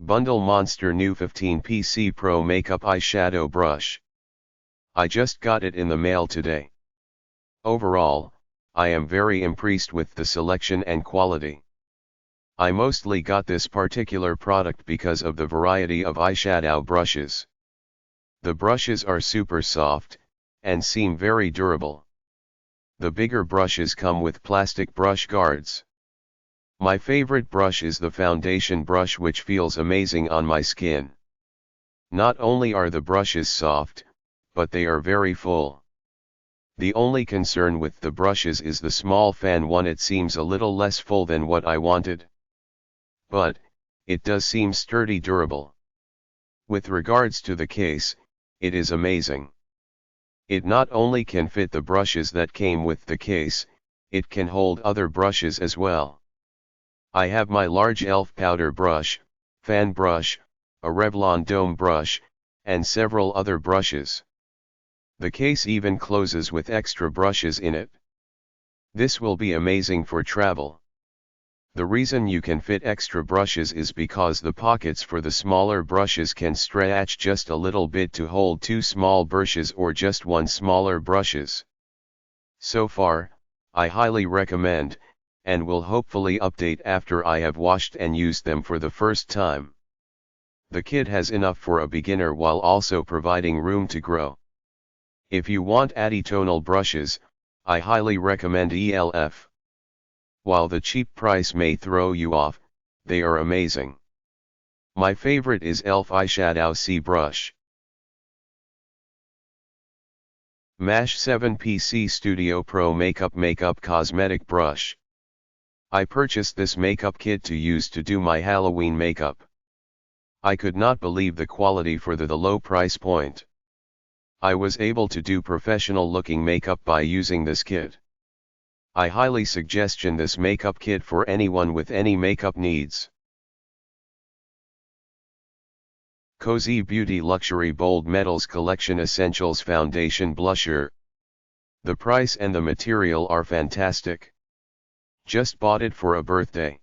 Bundle Monster New 15 PC Pro Makeup Eyeshadow Brush. I just got it in the mail today. Overall, I am very impressed with the selection and quality. I mostly got this particular product because of the variety of eyeshadow brushes. The brushes are super soft, and seem very durable. The bigger brushes come with plastic brush guards. My favorite brush is the foundation brush, which feels amazing on my skin. Not only are the brushes soft, but they are very full. The only concern with the brushes is the small fan one. It seems a little less full than what I wanted. But, it does seem sturdy, durable. With regards to the case, it is amazing. It not only can fit the brushes that came with the case, it can hold other brushes as well. I have my large e.l.f. powder brush, fan brush, a Revlon dome brush, and several other brushes. The case even closes with extra brushes in it. This will be amazing for travel. The reason you can fit extra brushes is because the pockets for the smaller brushes can stretch just a little bit to hold 2 small brushes or just 1 smaller brushes. So far, I highly recommend, and will hopefully update after I have washed and used them for the first time. The kit has enough for a beginner while also providing room to grow. If you want additional brushes, I highly recommend e.l.f. While the cheap price may throw you off, they are amazing. My favorite is e.l.f. Eyeshadow C Brush. Mash 7 PC Studio Pro Makeup Cosmetic Brush. I purchased this makeup kit to use to do my Halloween makeup. I could not believe the quality for the low price point. I was able to do professional looking makeup by using this kit. I highly suggest this makeup kit for anyone with any makeup needs. Kosee Beauty Luxury Bold Metals Collection Essentials Foundation Blusher. The price and the material are fantastic. Just bought it for a birthday.